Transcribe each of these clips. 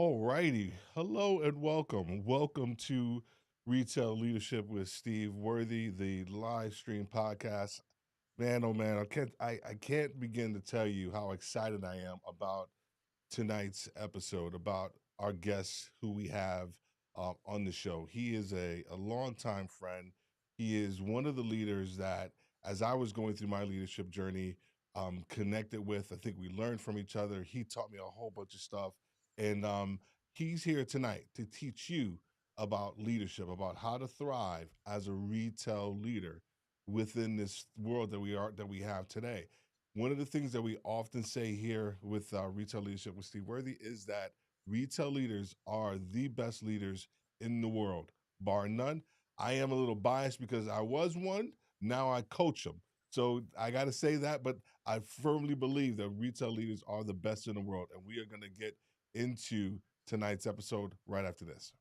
All righty. Hello and welcome. Welcome to Retail Leadership with Steve Worthy, the live stream podcast. Man, oh man, I can't begin to tell you how excited I am about tonight's episode, about our guest who we have on the show. He is a longtime friend. He is one of the leaders that, as I was going through my leadership journey, connected with. I think we learned from each other. He taught me a whole bunch of stuff. And he's here tonight to teach you about leadership, about how to thrive as a retail leader within this world that we have today. One of the things that we often say here with retail leadership with Steve Worthy is that retail leaders are the best leaders in the world, bar none. I am a little biased because I was one. Now I coach them. So I got to say that, but I firmly believe that retail leaders are the best in the world. And we are going to get into tonight's episode right after this.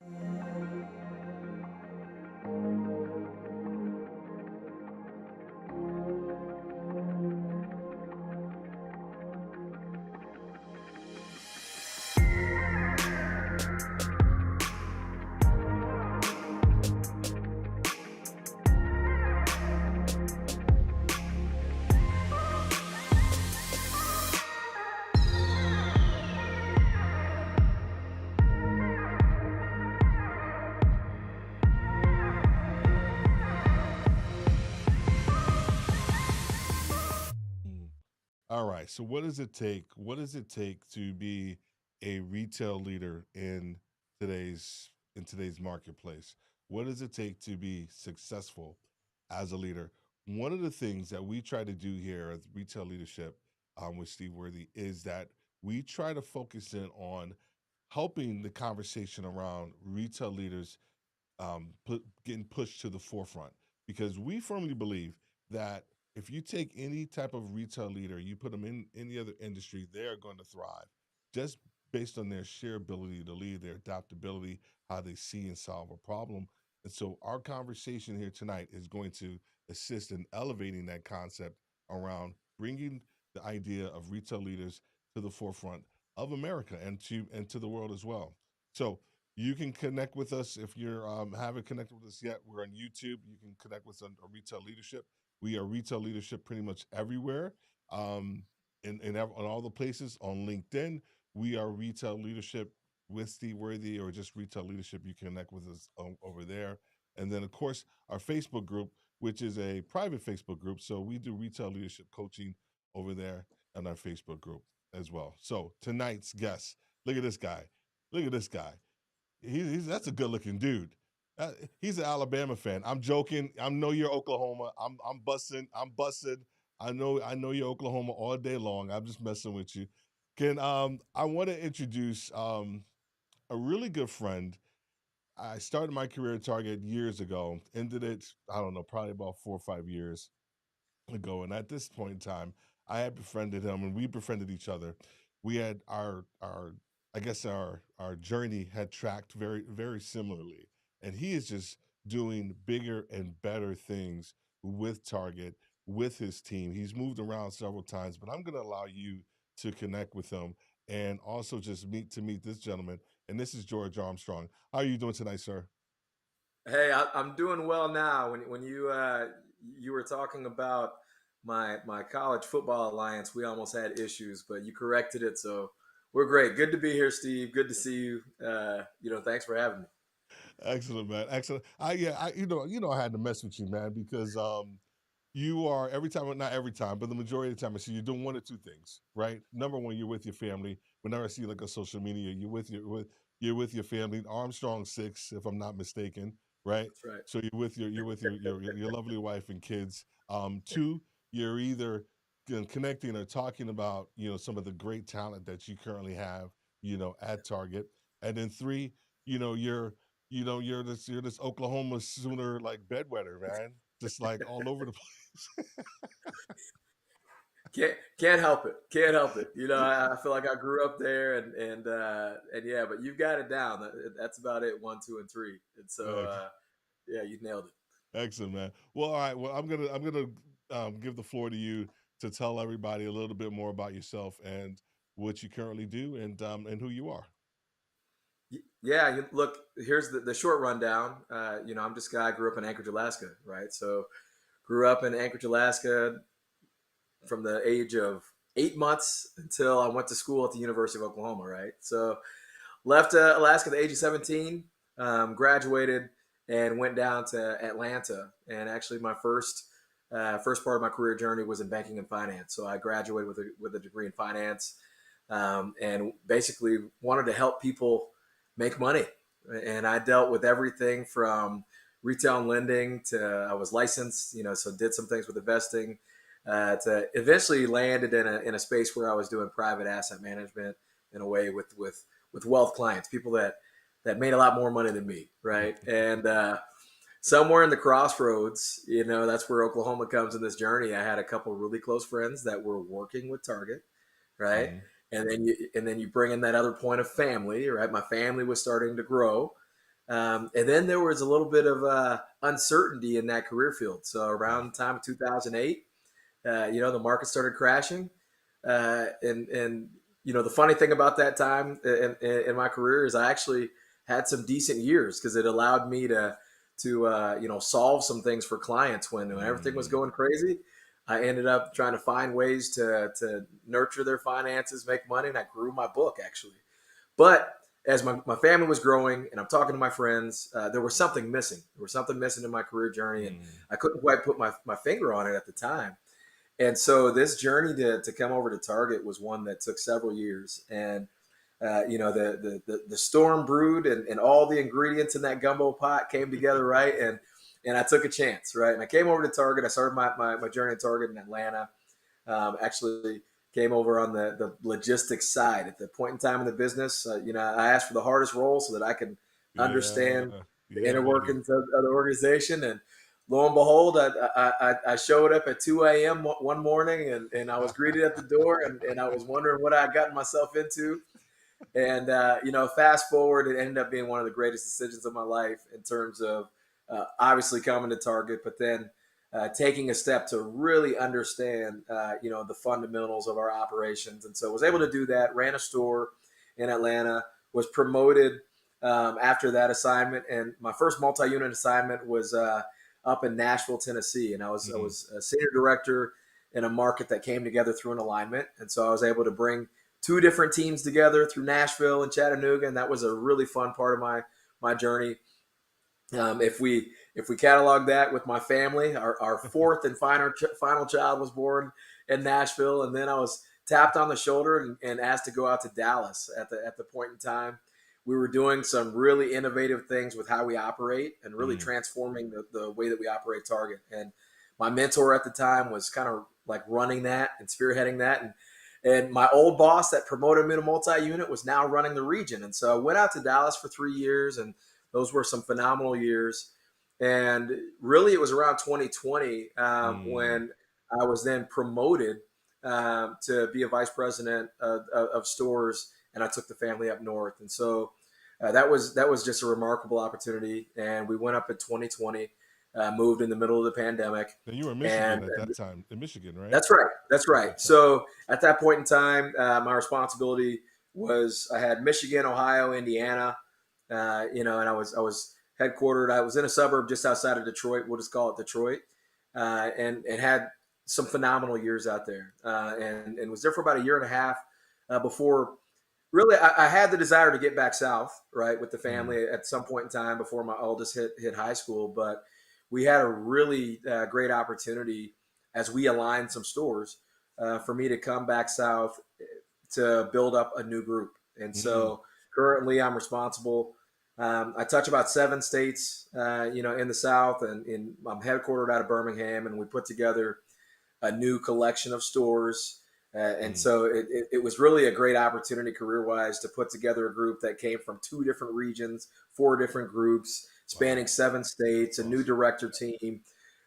Mm. All right. So what does it take? What does it take to be a retail leader in today's marketplace? What does it take to be successful as a leader? One of the things that we try to do here as retail leadership with Steve Worthy is that we try to focus in on helping the conversation around retail leaders getting pushed to the forefront because we firmly believe that if you take any type of retail leader, you put them in any other industry, they are going to thrive just based on their sheer ability to lead, their adaptability, how they see and solve a problem. And so, our conversation here tonight is going to assist in elevating that concept around bringing the idea of retail leaders to the forefront of America and to the world as well. So, you can connect with us if you haven't connected with us yet. We're on YouTube. You can connect with us on Retail Leadership. We are Retail Leadership pretty much everywhere, um, on all the places. On LinkedIn, we are Retail Leadership with Steve Worthy, or just Retail Leadership. You can connect with us over there. And then, of course, our Facebook group, which is a private Facebook group. So we do retail leadership coaching over there on our Facebook group as well. So tonight's guest, look at this guy. Look at this guy. He's that's a good looking dude. He's an Alabama fan. I'm joking. I know you're Oklahoma. I'm busting. I'm busting. I know you're Oklahoma all day long. I'm just messing with you. Can I want to introduce a really good friend. I started my career at Target years ago. Ended it, I don't know, probably about 4 or 5 years ago. And at this point in time, I had befriended him and we befriended each other. We had our I guess our journey had tracked very, very similarly. And he is just doing bigger and better things with Target, with his team. He's moved around several times, but I'm gonna allow you to connect with him and also just meet this gentleman. And this is George Armstrong. How are you doing tonight, sir? Hey, I'm doing well now. When you were talking about my college football alliance, we almost had issues, but you corrected it, so we're great. Good to be here, Steve. Good to see you. Thanks for having me. Excellent, man. Excellent. I had to mess with you, man, because you are every time, well, not every time, but the majority of the time, I see you're doing one or two things, right? Number one, you're with your family. Whenever I see like a social media, you're with your family. Armstrong 6, if I'm not mistaken, right? That's right. So you're with your lovely wife and kids. Two, you're either connecting or talking about some of the great talent that you currently have, at Target, and then three, you know you're you're this Oklahoma Sooner like bedwetter, man, just like all over the Can't help it. Can't help it. I feel like I grew up there, and yeah, but you've got it down. That's about it. One, two, and three. And so place. yeah, you nailed it. Excellent, man. Well, all right. Well, I'm gonna give the floor to you to tell everybody a little bit more about yourself and what you currently do and who you are. Yeah, look, here's the short rundown. I'm just a guy, grew up in Anchorage, Alaska, right? So grew up in Anchorage, Alaska from the age of 8 months until I went to school at the University of Oklahoma, right? So left Alaska at the age of 17, graduated, and went down to Atlanta. And actually, my first part of my career journey was in banking and finance. So I graduated with a degree in finance, and basically wanted to help people make money. And I dealt with everything from retail and lending to I was licensed, so did some things with investing. To eventually landed in a space where I was doing private asset management in a way with wealth clients, people that made a lot more money than me, right? And somewhere in the crossroads, that's where Oklahoma comes in this journey. I had a couple of really close friends that were working with Target, right? Mm-hmm. And then you bring in that other point of family, right? My family was starting to grow, and then there was a little bit of uncertainty in that career field. So Yeah. around the time of 2008, the market started crashing, and the funny thing about that time in my career is I actually had some decent years because it allowed me to solve some things for clients when everything was Mm. going crazy. I ended up trying to find ways to nurture their finances, make money, and I grew my book actually. But as my family was growing and I'm talking to my friends, there was something missing. There was something missing in my career journey, and Mm. I couldn't quite put my finger on it at the time. And so this journey to come over to Target was one that took several years. And the storm brewed, and all the ingredients in that gumbo pot came together right, and I took a chance, right? And I came over to Target. I started my journey at Target in Atlanta. Actually came over on the logistics side at the point in time in the business. I asked for the hardest role so that I could Yeah. understand the Yeah, inner buddy. workings of the organization. And lo and behold, I showed up at 2 a.m. one morning, and I was greeted at the door, and I was wondering what I had gotten myself into. And fast forward, it ended up being one of the greatest decisions of my life in terms of obviously coming to Target, but then taking a step to really understand, the fundamentals of our operations. And so I was able to do that. Ran a store in Atlanta. Was promoted after that assignment, and my first multi-unit assignment was up in Nashville, Tennessee, and I was I Mm-hmm. was a senior director in a market that came together through an alignment, and so I was able to bring two different teams together through Nashville and Chattanooga, and that was a really fun part of my journey. If we catalog that with my family, our fourth and final child was born in Nashville, and then I was tapped on the shoulder and asked to go out to Dallas at the point in time. We were doing some really innovative things with how we operate and really Mm. transforming the way that we operate Target. And my mentor at the time was kind of like running that and spearheading that. And my old boss that promoted me to multi-unit was now running the region. And so I went out to Dallas for 3 years, and those were some phenomenal years. And really, it was around 2020 Mm. when I was then promoted to be a vice president of stores, and I took the family up north. And so that was just a remarkable opportunity. And we went up in 2020, moved in the middle of the pandemic, And you were in and Michigan at that time. In Michigan, right? that's right. That's Okay. right. So at that point in time, my responsibility was I had Michigan, Ohio, Indiana, and I was headquartered. I was in a suburb just outside of Detroit. We'll just call it Detroit, and had some phenomenal years out there, and was there for about a year and a half before. Really, I had the desire to get back south, right, with the Mm. family at some point in time before my oldest hit high school. But we had a really great opportunity as we aligned some stores for me to come back south to build up a new group. And Mm. so currently I'm responsible. I touch about 7 states, in the South, and I'm headquartered out of Birmingham, and we put together a new collection of stores. And Mm. so it was really a great opportunity career wise to put together a group that came from 2 different regions, 4 different groups, Wow. spanning 7 states, a new Awesome. director team,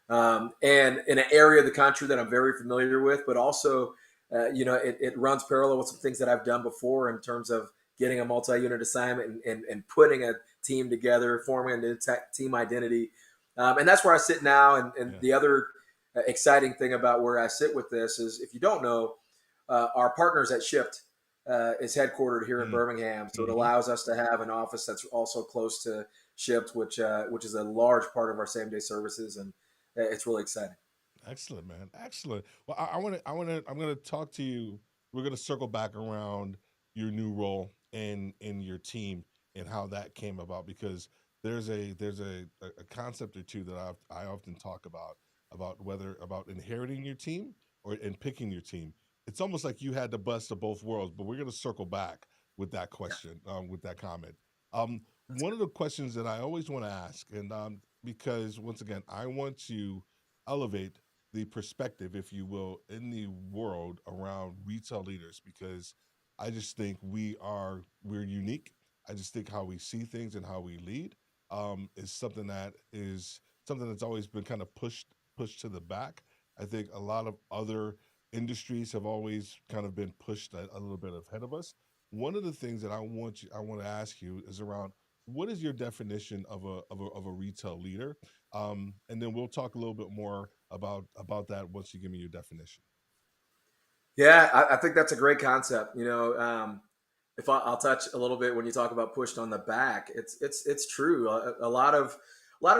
and in an area of the country that I'm very familiar with, but also, it runs parallel with some things that I've done before in terms of getting a multi-unit assignment and putting a team together, forming a new team identity. And that's where I sit now. And Yeah. the other exciting thing about where I sit with this is if you don't know, our partners at Shipped is headquartered here in Mm. Birmingham, so it Hmm. allows us to have an office that's also close to shipped, which is a large part of our same day services, and it's really exciting. Excellent, man. Excellent. Well, I'm gonna talk to you. We're gonna circle back around your new role in your team and how that came about because there's a concept or two that I often talk about whether about inheriting your team or and picking your team. It's almost like you had the best of both worlds, but we're gonna circle back with that Yeah, question, with that comment. One that's of the questions that I always want to ask, and because once again, I want to elevate the perspective, if you will, in the world around retail leaders because I just think we're unique. I just think how we see things and how we lead is something that's always been kind of pushed to the back. I think a lot of other industries have always kind of been pushed a little bit ahead of us. One of the things that I want to ask you is around what is your definition of a retail leader, and then we'll talk a little bit more about that once you give me your definition. yeah. I think that's a great concept. If I'll touch a little bit when you talk about pushed on the back, it's true. A lot of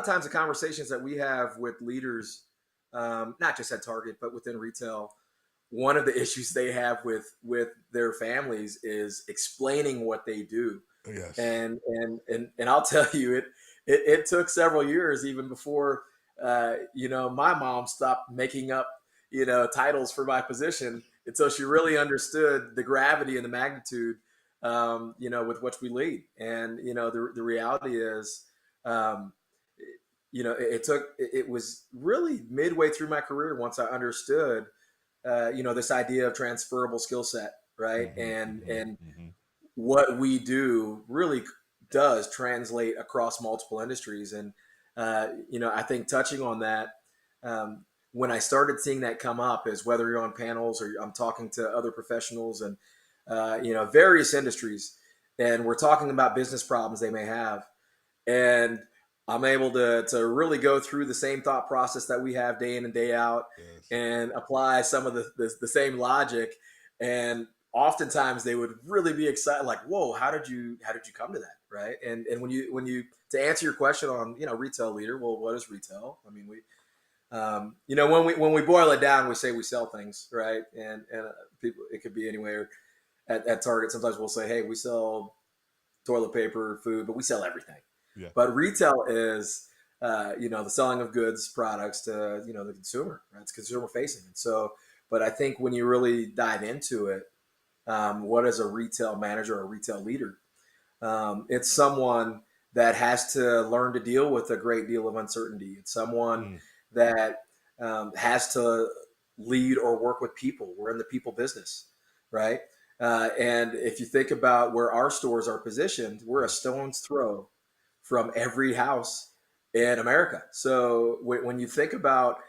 times the conversations that we have with leaders, not just at Target but within retail, one of the issues they have with their families is explaining what they do, Yes. and I'll tell you, it took several years even before my mom stopped making up titles for my position until she really understood the gravity and the magnitude, with which we lead. And the reality is, um, it was really midway through my career once I understood, this idea of transferable skill set, right? Mm-hmm, And mm-hmm, mm-hmm. what we do really does translate across multiple industries. And I think touching on that, um, when I started seeing that come up, is whether you're on panels or I'm talking to other professionals and various industries, and we're talking about business problems they may have, and I'm able to really go through the same thought process that we have day in and day out, Yes. and apply some of the same logic. And oftentimes they would really be excited, like, "Whoa, how did you come to that?" Right? And when you to answer your question on retail leader, well, what is retail? I mean, when we boil it down, we say we sell things, right? And people, it could be anywhere. At Target, sometimes we'll say, "Hey, we sell toilet paper, food, but we sell everything." Yeah. But retail is, the selling of goods, products to the consumer. Right? It's consumer facing, and so. But I think when you really dive into it, what is a retail manager or a retail leader? It's someone that has to learn to deal with a great deal of uncertainty. It's someone Mm, that has to lead or work with people. We're in the people business, right? And if you think about where our stores are positioned, we're a yes. stone's throw from every house in America. So when you think about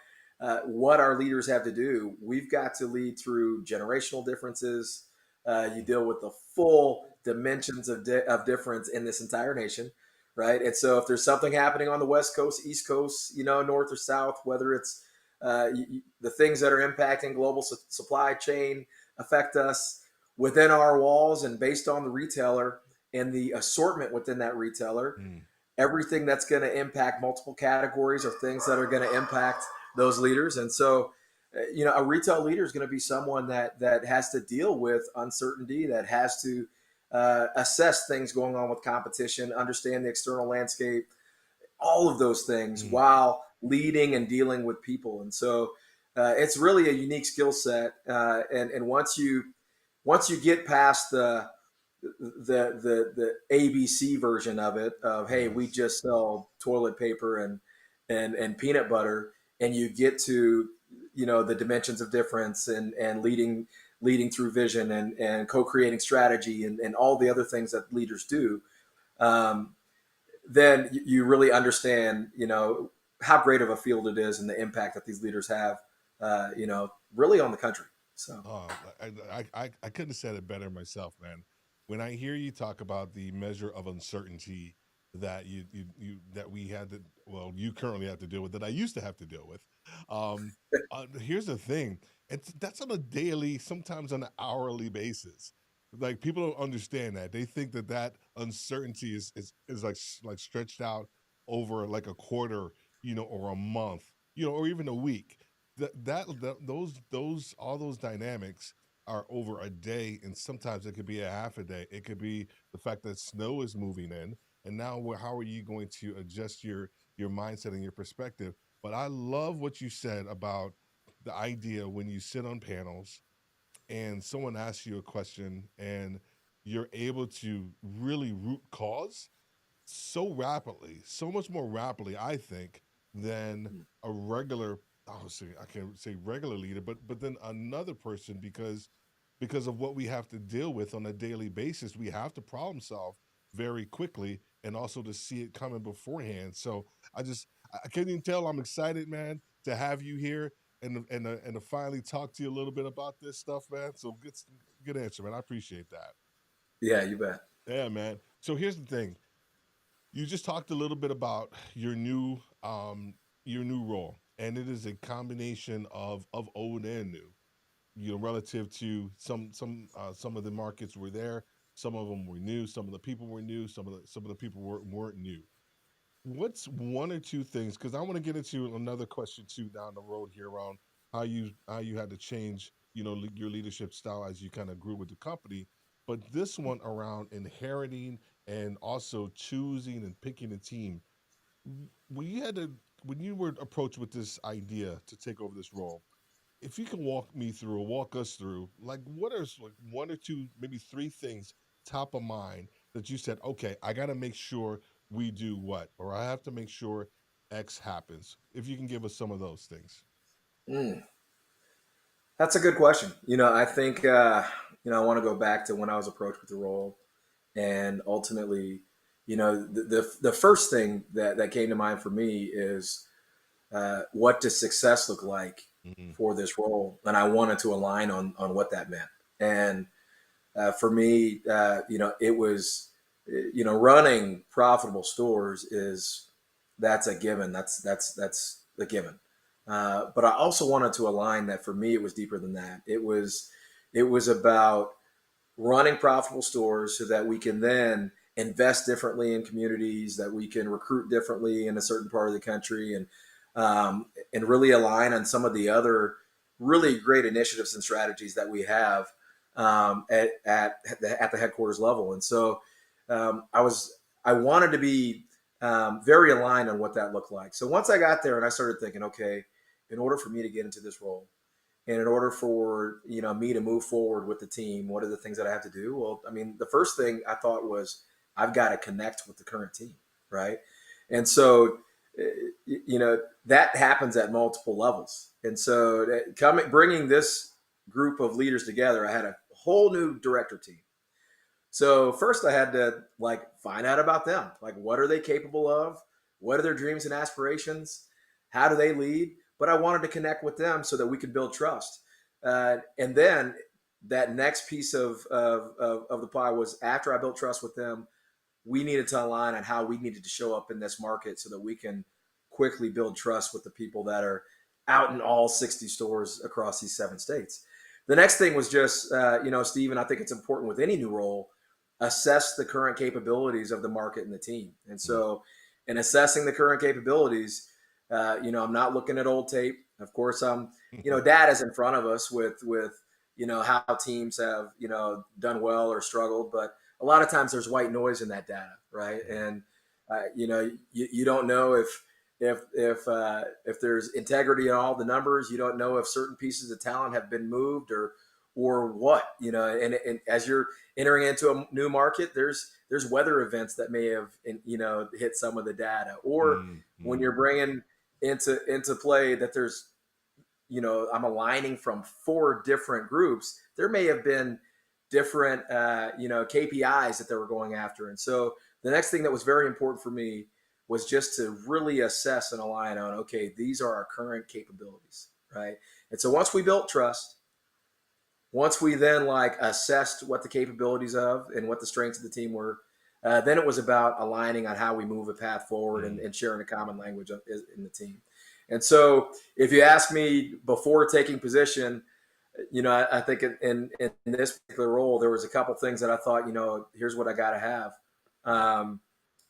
what our leaders have to do, we've got to lead through generational differences. You Mm, deal with the full dimensions of difference in this entire nation, right? And so if there's something happening on the West Coast, East Coast, North or South, whether it's the things that are impacting global supply chain affect us within our walls and based on the retailer and the assortment within that retailer, mm, everything that's going to impact multiple categories or things that are going to impact those leaders. And so, a retail leader is going to be someone that has to deal with uncertainty, that has to assess things going on with competition, understand the external landscape, all of those things mm, while leading and dealing with people. And so, it's really a unique skill set. And once you get past the ABC version of it, of, hey, we yes. just sell toilet paper and peanut butter, and you get to the dimensions of difference and leading through vision and co-creating strategy and all the other things that leaders do, um, then you really understand how great of a field it is and the impact that these leaders have, really on the country. So I couldn't have said it better myself, man. When I hear you talk about the measure of uncertainty that that we had to, well, you currently have to deal with that I used to have to deal with. Here's the thing: that's on a daily, sometimes on an hourly basis. Like people don't understand that. They think that that uncertainty is like stretched out over like a quarter, or a month, or even a week. Those all those dynamics are over a day, and sometimes it could be a half a day. It could be the fact that snow is moving in, and now how are you going to adjust your mindset and your perspective? But I love what you said about the idea when you sit on panels and someone asks you a question and you're able to really root cause so rapidly, so much more rapidly, I think, than a regular. I can't say regular leader, but then another person because of what we have to deal with on a daily basis. We have to problem solve very quickly and also to see it coming beforehand. So I can't even tell. I'm excited, man, to have you here and to finally talk to you a little bit about this stuff, man. So good answer, man. I appreciate that. Yeah, you bet. Yeah, man. So here's the thing. You just talked a little bit about your new role, and it is a combination of old and new. Relative to some of the markets were there, some of them were new, some of the people were new, some of the people weren't new. What's one or two things? Because I want to get into another question too down the road here around how you had to change your leadership style as you kind of grew with the company. But this one around inheriting and also choosing and picking a team. When you had to when you were approached with this idea to take over this role, if you can walk us through, like what are like one or two, maybe three things top of mind that you said, okay, I got to make sure we do what, or I have to make sure X happens. If you can give us some of those things. Mm, that's a good question. I think I want to go back to when I was approached with the role, and ultimately, the first thing that came to mind for me is what does success look like Mm-hmm. for this role, and I wanted to align on what that meant. And for me, it was, running profitable stores is that's a given. That's the given. But I also wanted to align that for me, it was deeper than that. It was about running profitable stores so that we can then invest differently in communities, that we can recruit differently in a certain part of the country, and really align on some of the other really great initiatives and strategies that we have at the headquarters level. And so I wanted to be very aligned on what that looked like. So once I got there and I started thinking, okay, in order for me to get into this role, and in order for me to move forward with the team, what are the things that I have to do? Well, I mean, the first thing I thought was I've got to connect with the current team, right? And so, that happens at multiple levels. And so, bringing this group of leaders together, I had a whole new director team. So first, I had to find out about them. Like, what are they capable of? What are their dreams and aspirations? How do they lead? But I wanted to connect with them so that we could build trust. And then that next piece of the pie was after I built trust with them, we needed to align on how we needed to show up in this market so that we can quickly build trust with the people that are out in all 60 stores across these 7 states. The next thing was just, Steve, and I think it's important with any new role, assess the current capabilities of the market and the team. And so, in assessing the current capabilities, I'm not looking at old tape. Of course, data's in front of us with how teams have done well or struggled, but a lot of times there's white noise in that data, right? And you don't know if there's integrity in all the numbers. You don't know if certain pieces of talent have been moved or what, and as you're entering into a new market, there's weather events that may have hit some of the data, or when Mm-hmm. you're bringing into play that there's I'm aligning from 4 different groups. There may have been different KPIs that they were going after. And so the next thing that was very important for me was just to really assess and align on, okay, these are our current capabilities, right? And so once we built trust, once we then assessed what the capabilities of and what the strengths of the team were, then it was about aligning on how we move a path forward, and sharing a common language in the team. And so if you ask me before taking position, I think in this particular role, there was a couple things that I thought, here's what I got to have. Um,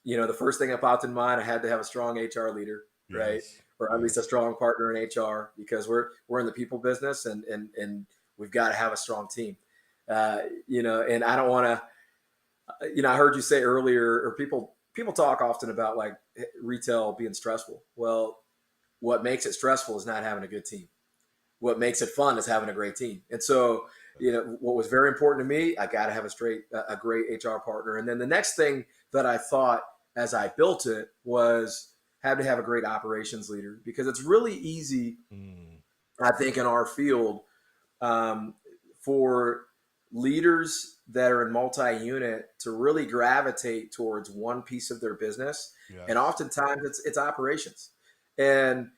the first thing that popped in mind, I had to have a strong HR leader, right? Yes. Or at least a Yes. strong partner in HR, because we're in the people business, and we've got to have a strong team. And I don't want to. I heard you say earlier, or people talk often about like retail being stressful. Well, what makes it stressful is not having a good team. What makes it fun is having a great team. And so, what was very important to me, I got to have a great HR partner. And then the next thing that I thought as I built it was had to have a great operations leader, because it's really easy, Mm, I think, in our field, um, for leaders that are in multi-unit to really gravitate towards one piece of their business, and yes. oftentimes it's operations, and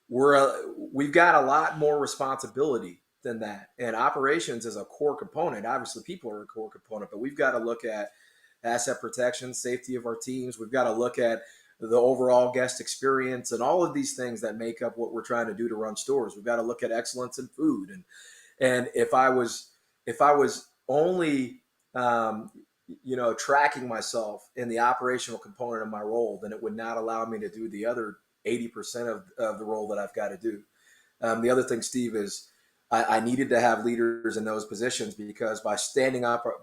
we've got a lot more responsibility than that. And operations is a core component. Obviously, people are a core component, but we've got to look at asset protection, safety of our teams. We've got to look at the overall guest experience and all of these things that make up what we're trying to do to run stores. We've got to look at excellence in food, and if I was only tracking myself in the operational component of my role, then it would not allow me to do the other 80% of the role that I've got to do. The other thing, Steve, is I needed to have leaders in those positions, because by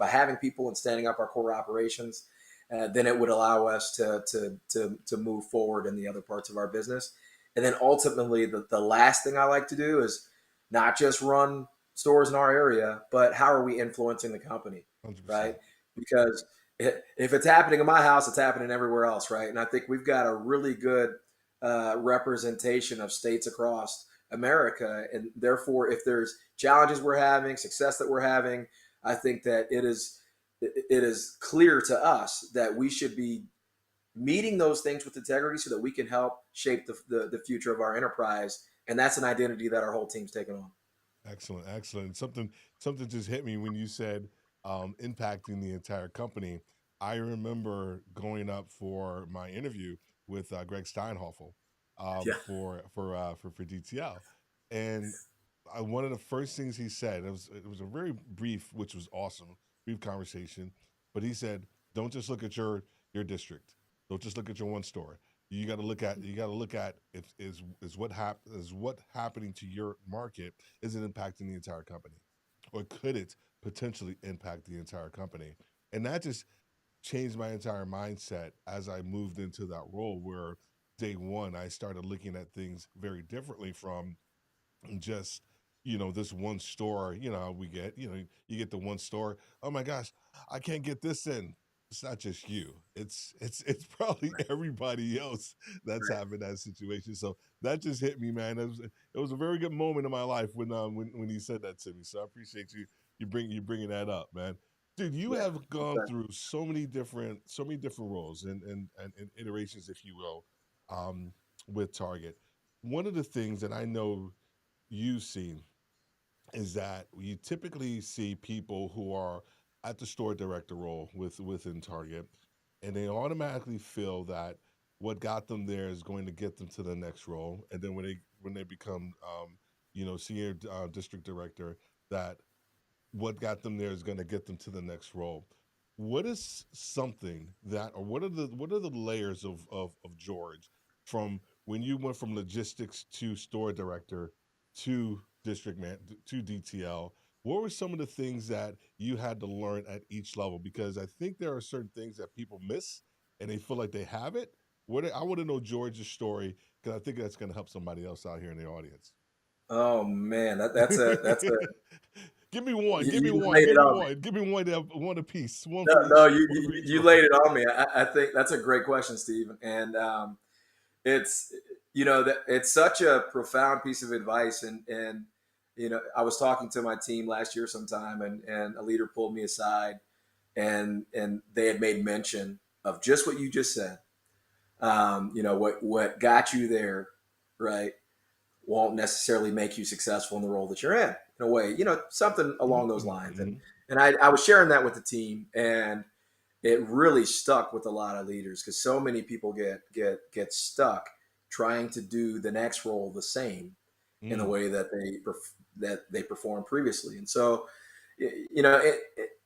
having people and standing up our core operations, then it would allow us to move forward in the other parts of our business. And then ultimately, the last thing I like to do is not just run stores in our area, but how are we influencing the company, 100%. right? Because if it's happening in my house, it's happening everywhere else, right? And I think we've got a really good representation of states across America, and therefore, if there's challenges we're having, success that we're having, I think that it is clear to us that we should be meeting those things with integrity so that we can help shape the future of our enterprise. And that's an identity that our whole team's taken on. Excellent, excellent. Something just hit me when you said impacting the entire company. I remember going up for my interview with Greg Steinhoffel Yeah. for DTL, and one of the first things he said, it was a very brief, which was awesome, brief conversation, but he said, "Don't just look at your district. Don't just look at your one store. You got to look at if is what happening to your market, is it impacting the entire company, or could it potentially impact the entire company?" And that just changed my entire mindset as I moved into that role, where day one I started looking at things very differently from just this one store. We get, you get the one store, oh my gosh, I can't get this in. It's not just you, it's probably Right. everybody else that's Right. having that situation. So that just hit me, man. It was a very good moment in my life when you said that to me. So I appreciate you bringing that up, man. Dude, you Yeah. have gone Okay. through so many different roles and iterations, if you will, um with Target. One of the things that I know you've seen is that you typically see people who are at the store director role within Target, and they automatically feel that what got them there is going to get them to the next role, and then when they become senior district director, that what got them there is going to get them to the next role. What is something that, or what are the layers of George, from when you went from logistics to store director to district man to DTL? What were some of the things that you had to learn at each level? Because I think there are certain things that people miss and they feel like they have it. I want to know George's story, because I think that's going to help somebody else out here in the audience. Oh man, that's a Give me one. Give me you one. laid Give it me on me. one. Give me one apiece. One No, for no, each. you One for you, each you role. laid it on me. I think that's a great question, Steve. And it's that it's such a profound piece of advice. And I was talking to my team last year sometime, and a leader pulled me aside, and they had made mention of just what you just said. What got you there, right? Won't necessarily make you successful in the role that you're in a way, something along those Mm-hmm, lines. and mm-hmm, and I was sharing that with the team, and it really stuck with a lot of leaders, because so many people get stuck trying to do the next role the same in the mm, way that they that they performed previously. And so, you know,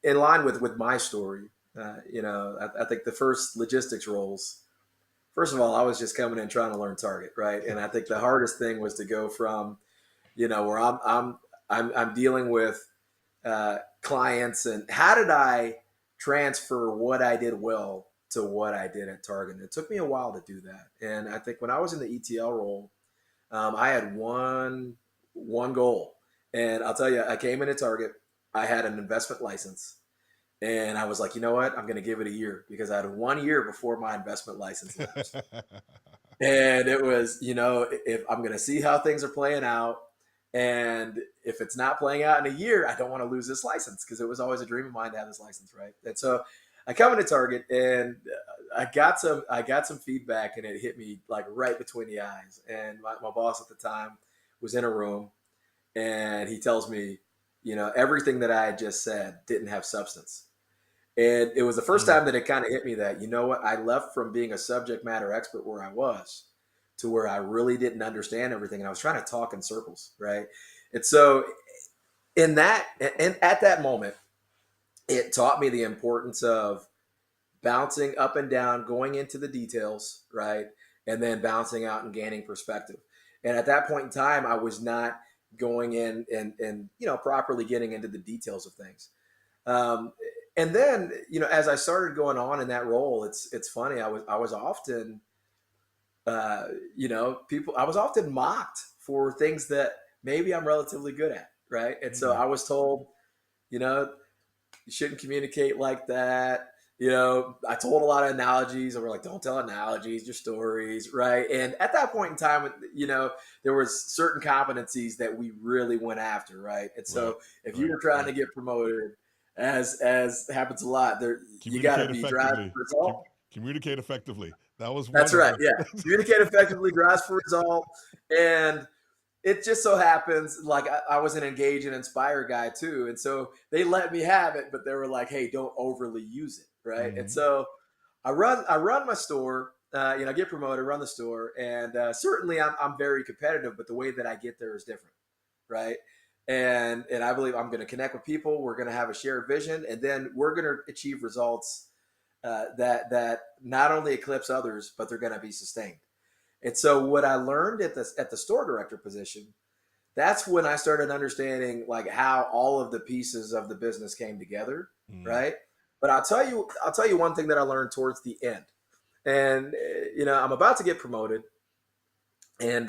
in line with my story, you know, I think the first logistics roles, first of all, I was just coming in trying to learn target, right? And I think the hardest thing was to go from, you know, where I'm dealing with clients, and how did I transfer what I did well to what I did at Target? And it took me a while to do that. And I think when I was in the ETL role, I had one goal, and I'll tell you, I came in at Target. I had an investment license, and I was like, you know what? I'm going to give it a year because I had 1 year before my investment license lapsed. And it was, you know, if I'm going to see how things are playing out, and if it's not playing out in a year, I don't want to lose this license, because it was always a dream of mine to have this license, right? And so I come into Target, and I got some feedback, and it hit me like right between the eyes. And my boss at the time was in a room, and he tells me, you know, everything that I had just said didn't have substance. And it was the first Mm. time that it kind of hit me that, you know what, I left from being a subject matter expert where I was to where I really didn't understand everything. And I was trying to talk in circles, right? And so in that, and at that moment, it taught me the importance of bouncing up and down, going into the details, right? And then bouncing out and gaining perspective. And at that point in time, I was not going in and you know, properly getting into the details of things. Um, and then, you know, as I started going on in that role, it's funny. I was often, uh, you know, I was often mocked for things that maybe I'm relatively good at, right? And so Mm. I was told, you know, you shouldn't communicate like that. You know, I told a lot of analogies, and we're like, don't tell analogies, your stories, right? And at that point in time, you know, there was certain competencies that we really went after, right? And Right. so if you Right. were trying Right. to get promoted, as happens a lot, there you got to Communicate be drive effectively. for result. Communicate effectively. That was one That's of right. them. Yeah, communicate effectively, drives for result, and it just so happens like I was an engage and inspire guy too, and so they let me have it, but they were like, "Hey, don't overly use it," right? And Hmm. so I run my store. You know, I get promoted, run the store, and certainly I'm very competitive, but the way that I get there is different, right? And I believe I'm going to connect with people. We're going to have a shared vision, and then we're going to achieve results that not only eclipse others, but they're going to be sustained. And so what I learned at the store director position, that's when I started understanding like how all of the pieces of the business came together, Mm. right? But I'll tell you one thing that I learned towards the end. And you know, I'm about to get promoted, and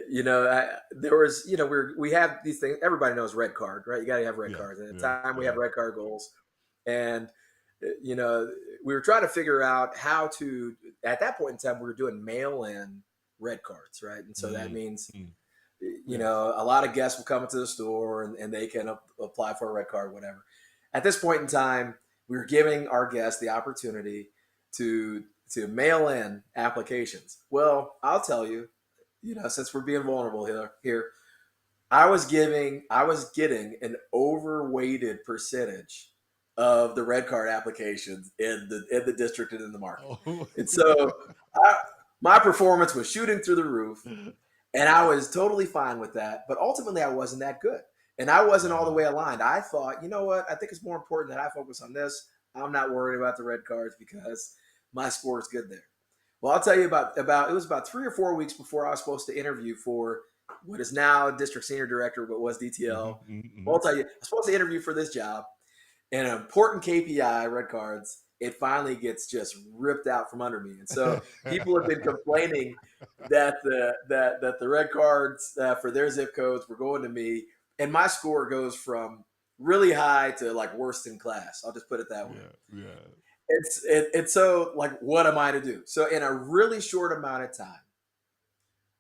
you know, there was, you know, we have these things. Everybody knows red card, right? You got to have red Yeah. cards. At the Yeah. time, we Yeah. had red card goals, and you know, we were trying to figure out how to. At that point in time, we were doing mail-in red cards, right? And so that Mm. means, Mm. you Yeah. know, a lot of guests will come into the store, and they can apply for a red card, whatever. At this point in time, we were giving our guests the opportunity to to mail in applications. Well, I'll tell you, you know, since we're being vulnerable here, I was getting an overweighted percentage of the red card applications in the district and in the market. Oh. And so I, my performance was shooting through the roof, and I was totally fine with that. But ultimately, I wasn't that good. And I wasn't all the Wow. way aligned. I thought, you know what? I think it's more important that I focus on this. I'm not worried about the red cards because my score is good there. Well, I'll tell you about it was about 3 or 4 weeks before I was supposed to interview for what is now district senior director, but was Hmm. DTL. Well, Hmm. I'll tell you, I was supposed to interview for this job, and an important KPI, red cards, it finally gets just ripped out from under me. And so people have been complaining that the red cards for their zip codes were going to me, and my score goes from really high to like worst in class. I'll just put it that way. Yeah. Yeah. It's so like, what am I to do? So in a really short amount of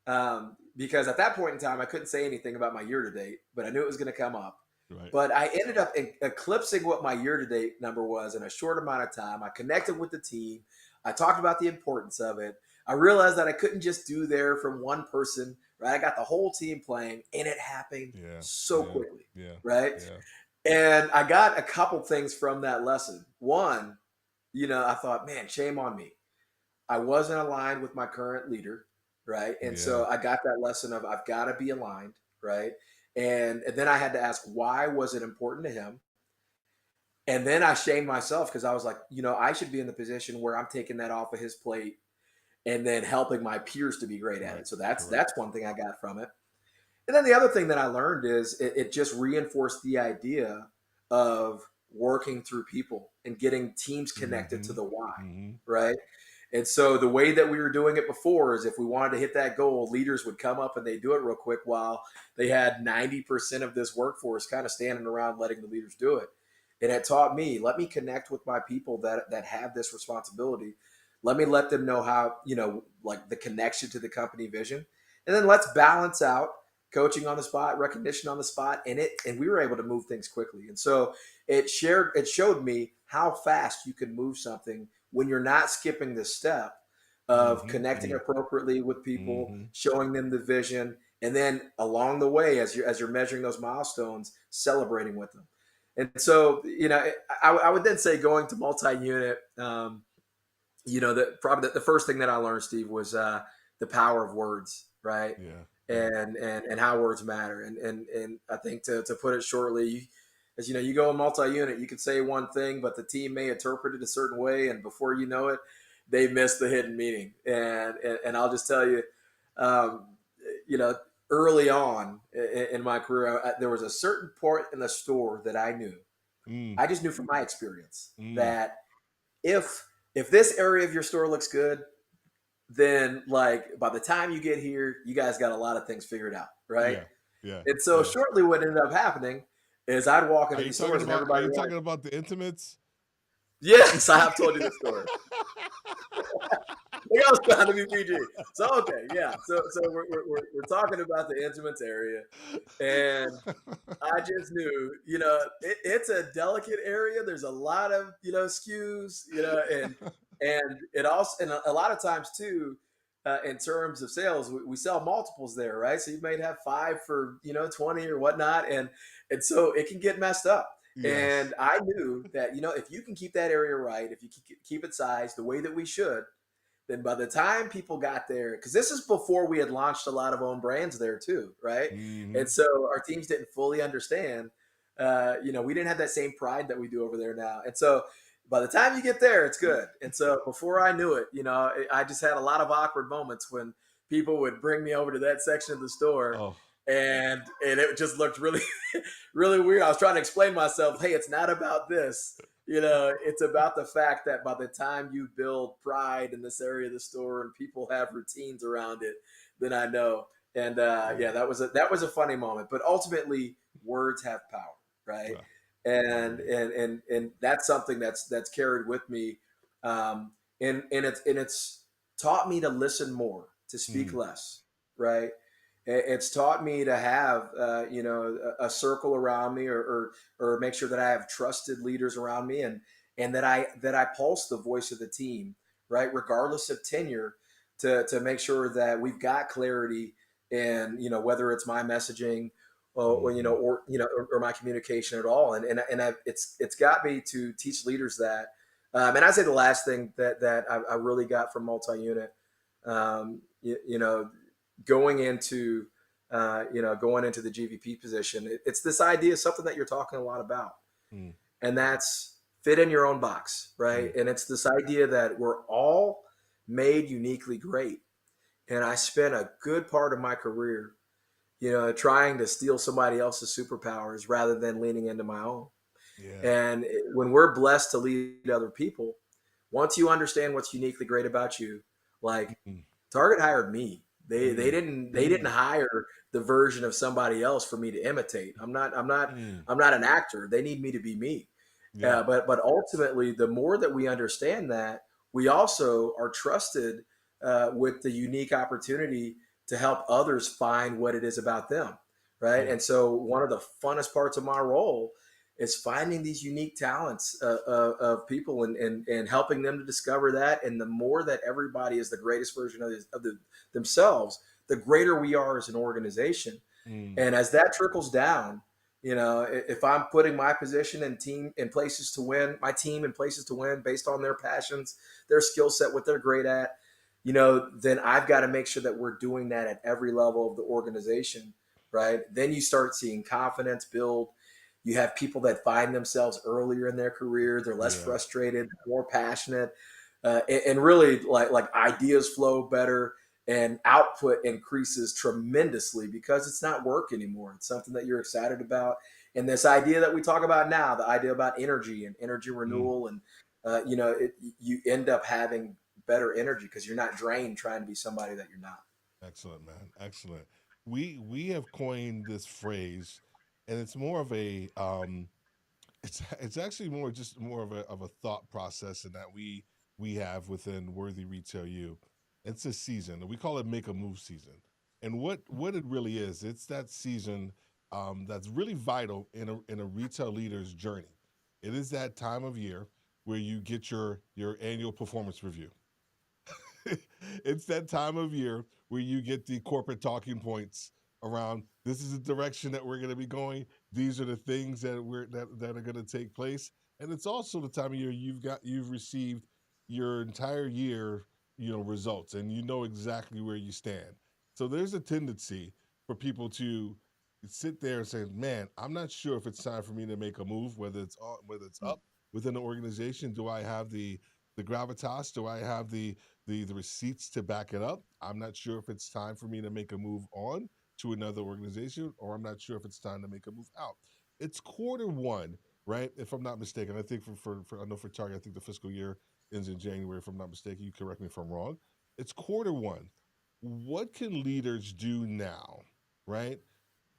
time, because at that point in time I couldn't say anything about my year to date, but I knew it was going to come up. Right. But I ended up eclipsing what my year to date number was in a short amount of time. I connected with the team. I talked about the importance of it. I realized that I couldn't just do there from one person, right? I got the whole team playing, and it happened Yeah. so Yeah. quickly, Yeah. right? Yeah. And I got a couple things from that lesson. One, you know, I thought, man, shame on me. I wasn't aligned with my current leader, right? And Yeah. so I got that lesson of I've got to be aligned, right? And then I had to ask, why was it important to him? And then I shamed myself because I was like, I should be in the position where I'm taking that off of his plate and then helping my peers to be great at Right. it. So that's Correct. that's one thing I got from it. And then the other thing that I learned is it just reinforced the idea of working through people and getting teams connected to Mm-hmm. the why, Mm-hmm. right? And so the way that we were doing it before is if we wanted to hit that goal, leaders would come up and they do it real quick while they had 90% of this workforce kind of standing around letting the leaders do it. And it taught me, let me connect with my people that have this responsibility. Let them know how, like the connection to the company vision. And then let's balance out coaching on the spot, recognition on the spot, and we were able to move things quickly. And so it showed me how fast you can move something when you're not skipping the step of Mm-hmm. connecting Yeah. appropriately with people, Mm-hmm. showing them the vision, and then along the way, as you're measuring those milestones, celebrating with them. And so, I would then say going to multi-unit, probably the first thing that I learned, Steve, was the power of words, right? Yeah. Yeah. And how words matter. And I think to put it shortly, as you know, you go in multi-unit, you can say one thing, but the team may interpret it a certain way, and before you know it, they miss the hidden meaning. And I'll just tell you, um, you know, early on in my career, there was a certain part in the store that I knew. Mm. I just knew from my experience Mm. that if this area of your store looks good, then like by the time you get here, you guys got a lot of things figured out, right? Yeah. Yeah. And so Yeah. shortly, what ended up happening is I'd walk into these stores and Are everybody you wanted. talking about the intimates? Yes, I have told you this story. Like I was trying to be PG. So okay, yeah. So we're talking about the intimates area, and I just knew, it's a delicate area. There's a lot of, SKUs, and it also, and a lot of times too, in terms of sales, we sell multiples there, right? So you might have five for, 20 or whatnot. And so it can get messed up. Yes. And I knew that, if you can keep that area right, if you keep it sized the way that we should, then by the time people got there, because this is before we had launched a lot of own brands there too, right? Mm-hmm. And so our teams didn't fully understand. We didn't have that same pride that we do over there now. And so by the time you get there, it's good. And so before I knew it, I just had a lot of awkward moments when people would bring me over to that section of the store, Oh. and it just looked really really weird. I was trying to explain myself, hey, it's not about this. It's about the fact that by the time you build pride in this area of the store and people have routines around it, then I know. And Yeah. yeah, that was a funny moment. But ultimately, words have power, right? Yeah. I And agree. and that's something that's carried with me, and it's taught me to listen more, to speak Mm. less, right? It's taught me to have a circle around me, or make sure that I have trusted leaders around me, and that I pulse the voice of the team, right, regardless of tenure, to make sure that we've got clarity in, whether it's my messaging, Mm-hmm. or my communication at all. And it's got me to teach leaders that. And I'd say the last thing that I really got from multi-unit, going into going into the GVP position, it's this idea, something that you're talking a lot about, Mm. and that's fit in your own box, right? Mm. And it's this idea that we're all made uniquely great. And I spent a good part of my career, trying to steal somebody else's superpowers rather than leaning into my own. Yeah. And when we're blessed to lead other people, once you understand what's uniquely great about you, like Mm. Target hired me. They Mm. didn't Mm. hire the version of somebody else for me to imitate. Mm. I'm not an actor. They need me to be me. Yeah. But ultimately, the more that we understand that, we also are trusted with the unique opportunity to help others find what it is about them, right? Yeah. And so, one of the funnest parts of my role is finding these unique talents of people, and helping them to discover that. And the more that everybody is the greatest version of themselves, the greater we are as an organization. Mm. And as that trickles down, if I'm putting my position and team in places to win, my team in places to win based on their passions, their skill set, what they're great at, then I've got to make sure that we're doing that at every level of the organization, right? Then you start seeing confidence build. You have people that find themselves earlier in their career. They're less Yeah. frustrated, more passionate, and really like ideas flow better and output increases tremendously because it's not work anymore. It's something that you're excited about. And this idea that we talk about now, the idea about energy and energy Mm. renewal, and you end up having better energy because you're not drained trying to be somebody that you're not. Excellent, man. Excellent. We have coined this phrase, and it's more of a it's actually more of a thought process, and that we have within Worthy Retail U. It's a season, and we call it Make a Move season. And what it really is, it's that season that's really vital in a retail leader's journey. It is that time of year where you get your annual performance review. It's that time of year where you get the corporate talking points around this is the direction that we're going to be going. These are the things that are going to take place. And it's also the time of year you've received your entire year, results, and you know exactly where you stand. So there's a tendency for people to sit there and say, "Man, I'm not sure if it's time for me to make a move, whether it's up within the organization. Do I have the gravitas? Do I have the receipts to back it up? I'm not sure if it's time for me to make a move on to another organization, or I'm not sure if it's time to make a move out. It's quarter one, right? If I'm not mistaken, I think for I know for Target, I think the fiscal year ends in January. If I'm not mistaken, you correct me if I'm wrong. It's quarter one. What can leaders do now, right?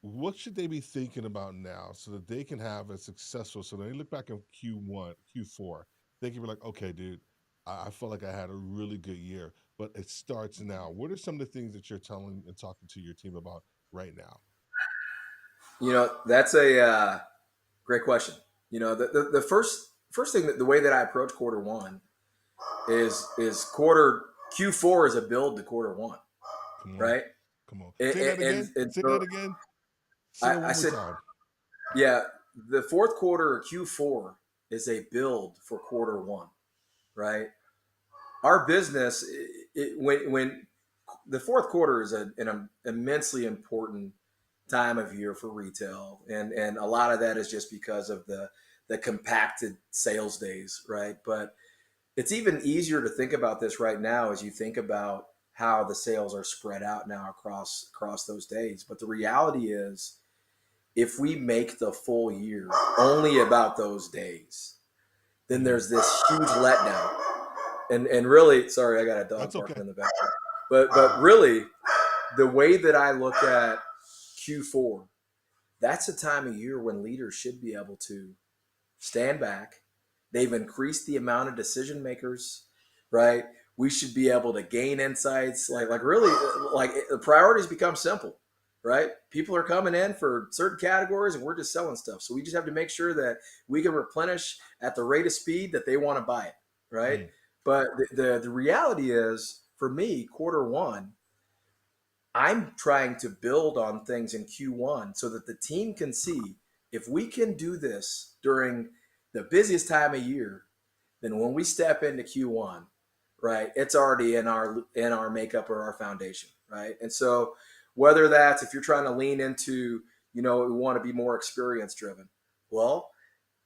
What should they be thinking about now so that they can have a successful, so they look back in Q1, Q4, they can be like, okay, dude, I felt like I had a really good year, but it starts now. What are some of the things that you're telling and talking to your team about right now? That's a great question. The first thing that the way that I approach quarter one is quarter Q4 is a build to quarter one, Come on. right? Come on. And, Say that and, again. and Say so that again. Say that I one more said, time. yeah, the fourth quarter Q4 is a build for quarter one, right? Our business, when the fourth quarter is an immensely important time of year for retail, and a lot of that is just because of the compacted sales days, right? But it's even easier to think about this right now as you think about how the sales are spread out now across those days. But the reality is, if we make the full year only about those days, then Mm, there's this huge letdown. And really, sorry, I got a dog that's barking okay. in the background. But really, the way that I look at Q4, that's a time of year when leaders should be able to stand back. They've increased the amount of decision makers, right? We should be able to gain insights. Like really, like the priorities become simple, right? People are coming in for certain categories, and we're just selling stuff. So we just have to make sure that we can replenish at the rate of speed that they want to buy it, right? Mm, But the reality is, for me, quarter one, I'm trying to build on things in Q1 so that the team can see if we can do this during the busiest time of year, then when we step into Q1, right, it's already in our makeup or our foundation, right? And so whether that's if you're trying to lean into, we want to be more experience driven. Well,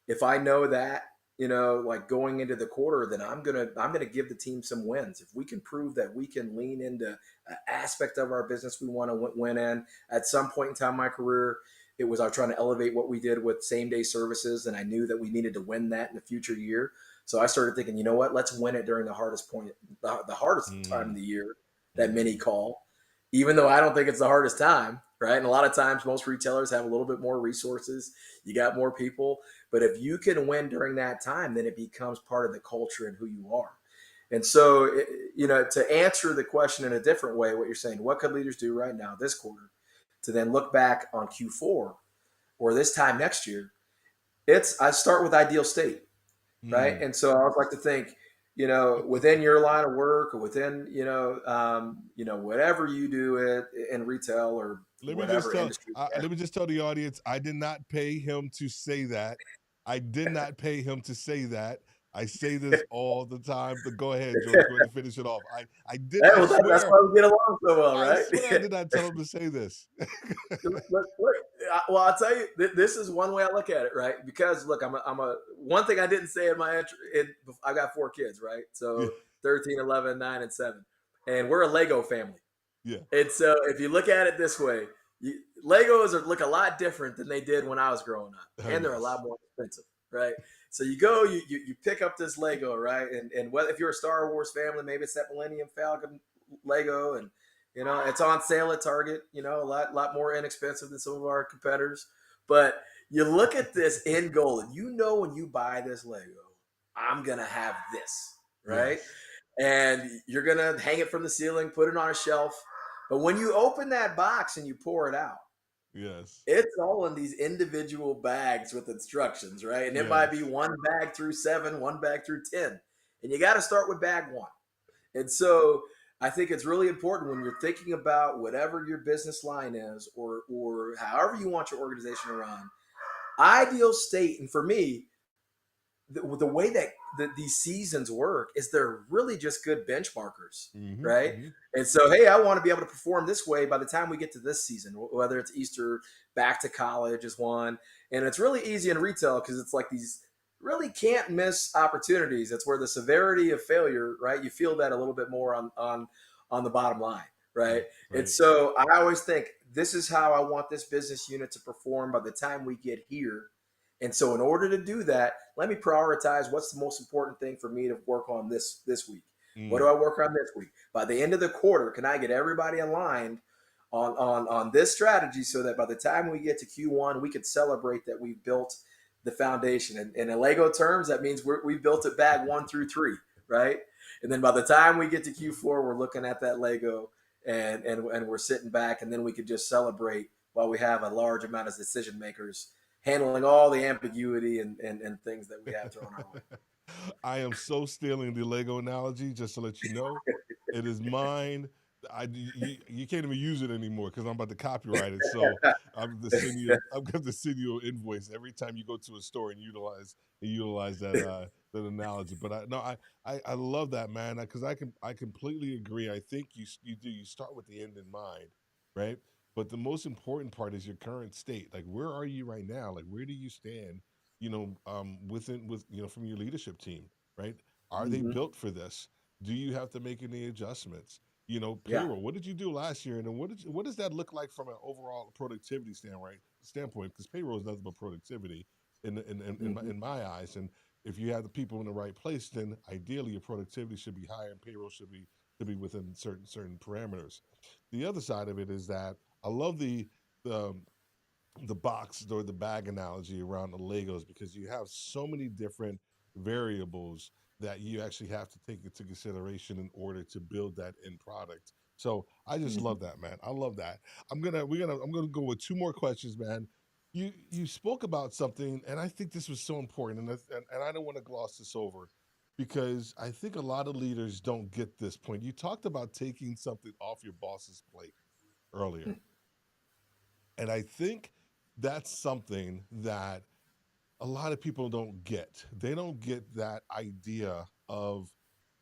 if I know that, like going into the quarter, then I'm gonna give the team some wins. If we can prove that we can lean into an aspect of our business we want to win in. At some point in time in my career, it was I was trying to elevate what we did with same day services, and I knew that we needed to win that in the future year. So I started thinking, you know what? Let's win it during the hardest point, the hardest time of mm, the year that many mm. call, even though I don't think it's the hardest time, right? And a lot of times, most retailers have a little bit more resources. You got more people, but if you can win during that time, then it becomes part of the culture and who you are. And so, to answer the question in a different way, what you're saying, what could leaders do right now, this quarter, to then look back on Q4 or this time next year? I start with ideal state, right? Mm. And so I would like to think, within your line of work or within, whatever you do it in retail or whatever industry. let me just tell the audience, I did not pay him to say that. I did not pay him to say that. I say this all the time, but go ahead, George. Go ahead and finish it off. Hey, I well, that's swear, why we get along so well, I right? swear I did not tell him to say this. Look, well, I'll tell you, this is one way I look at it, right? Because look, one thing I didn't say in my entry, I got 4 kids, right? Yeah, So 13, 11, 9, and 7. And we're a Lego family. yeah. And so if you look at it this way, Legos look a lot different than they did when I was growing up. Oh And they're a lot yes, more expensive, right? So you go, you pick up this Lego, right? And whether if you're a Star Wars family, maybe it's that Millennium Falcon Lego, and it's on sale at Target. A lot more inexpensive than some of our competitors. But you look at this end goal, and when you buy this Lego, I'm gonna have this, right? yes, And you're gonna hang it from the ceiling, put it on a shelf. But when you open that box and you pour it out, yes, it's all in these individual bags with instructions, right? And it might be yes. one bag through 7, one bag through 10. And you got to start with bag 1. And so I think it's really important when you're thinking about whatever your business line is, or however you want your organization to run, ideal state. And for me, the way that these seasons work is they're really just good benchmarkers, Mm-hmm, right? mm-hmm. And so, hey, I want to be able to perform this way by the time we get to this season, whether it's Easter, back to college is one. And it's really easy in retail because it's like these really can't miss opportunities. It's where the severity of failure, right? You feel that a little bit more on the bottom line, right? Right, And right. so I always think this is how I want this business unit to perform by the time we get here. And so, in order to do that, let me prioritize what's the most important thing for me to work on this week. What do Mm, I work on this week? By the end of the quarter, can I get everybody aligned on this strategy so that by the time we get to Q1, we can celebrate that we've built the foundation. And in Lego terms, that means we've built it bag 1 through 3, right? And then by the time we get to Q4, we're looking at that Lego and we're sitting back, and then we could just celebrate while we have a large amount of decision makers handling all the ambiguity and things that we have thrown our way. I am so stealing the Lego analogy, just to let you know. It is mine. You can't even use it anymore because I'm about to copyright it. So I'm going to send you an invoice every time you go to a store and utilize that analogy. But I love that, man, because I completely agree. I think you start with the end in mind, right? But the most important part is your current state. Like, where are you right now? Like, where do you stand? From your leadership team, right? Are they Mm-hmm. built for this? Do you have to make any adjustments? Yeah. Payroll. What did you do last year, and then what does that look like from an overall productivity standpoint? Because payroll is nothing but productivity Mm-hmm. in my eyes. And if you have the people in the right place, then ideally your productivity should be higher, and payroll should be within certain parameters. The other side of it is that I love the the box or the bag analogy around the Legos because you have so many different variables that you actually have to take into consideration in order to build that end product. So I just Mm-hmm. love that, man. I love that. I'm gonna go with two more questions, man. You spoke about something, and I think this was so important, and I don't want to gloss this over because I think a lot of leaders don't get this point. You talked about taking something off your boss's plate earlier. And I think that's something that a lot of people don't get. They don't get that idea of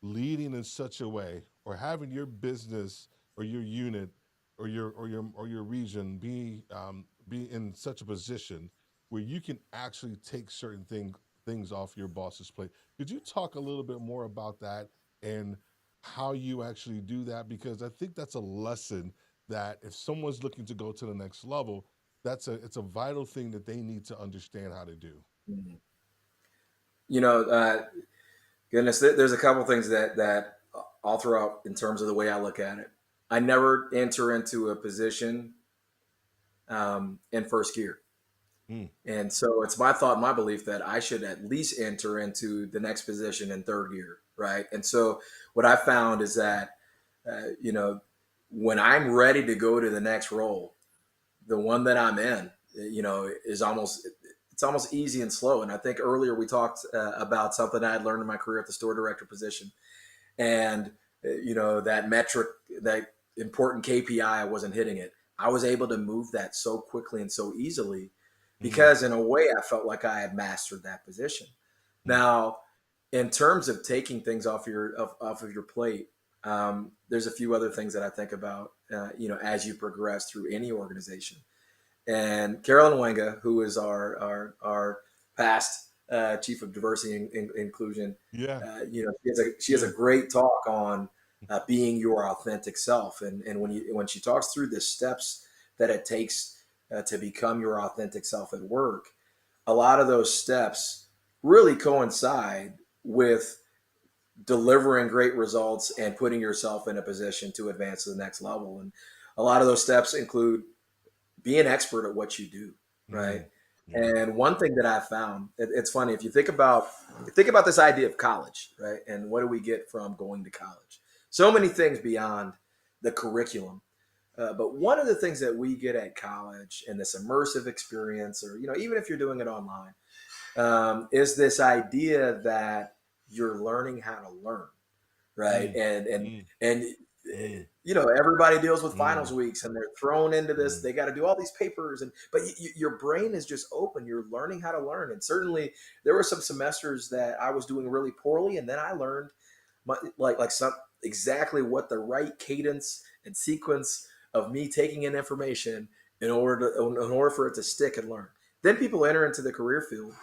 leading in such a way or having your business or your unit or your region be in such a position where you can actually take certain things off your boss's plate. Could you talk a little bit more about that and how you actually do that? Because I think that's a lesson that if someone's looking to go to the next level, it's a vital thing that they need to understand how to do. Mm-hmm. You know, goodness, there's a couple things that I'll throw out in terms of the way I look at it. I never enter into a position in first gear. Mm, And so it's my thought, my belief that I should at least enter into the next position in third gear, right? And so what I found is that, uh, you know, when I'm ready to go to the next role, the one that I'm in, is it's almost easy and slow. And I think earlier we talked about something I had learned in my career at the store director position, and that metric, that important KPI, I wasn't hitting it. I was able to move that so quickly and so easily mm, because in a way I felt like I had mastered that position. mm, Now, in terms of taking things off of your plate, there's a few other things that I think about, as you progress through any organization. And Carolyn Wenga, who is our past chief of diversity and inclusion, Yeah. she has a Yeah. great talk on being your authentic self. And when she talks through the steps that it takes to become your authentic self at work, a lot of those steps really coincide with delivering great results and putting yourself in a position to advance to the next level. And a lot of those steps include be an expert at what you do, right? Mm. Yeah. And one thing that I found, it's funny if you think about this idea of college, right? And what do we get from going to college? So many things beyond the curriculum. But one of the things that we get at college in this immersive experience, or even if you're doing it online, is this idea that you're learning how to learn, right? Mm. Mm. And Mm. everybody deals with finals Mm. weeks, and they're thrown into this. Mm. They got to do all these papers, but your brain is just open. You're learning how to learn, and certainly there were some semesters that I was doing really poorly, and then I learned some exactly what the right cadence and sequence of me taking in information in order for it to stick and learn. Then people enter into the career field,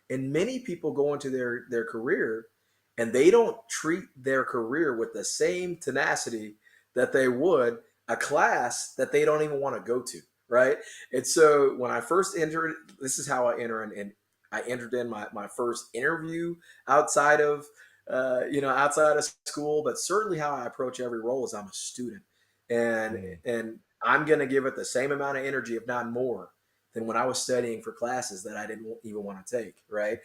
and many people go into their career and they don't treat their career with the same tenacity that they would a class that they don't even want to go to, right? And so when I first entered, this is how I enter in, and I entered in my first interview outside of outside of school, but certainly how I approach every role is I'm a student, and Mm. and I'm going to give it the same amount of energy, if not more, than when I was studying for classes that I didn't even want to take, right?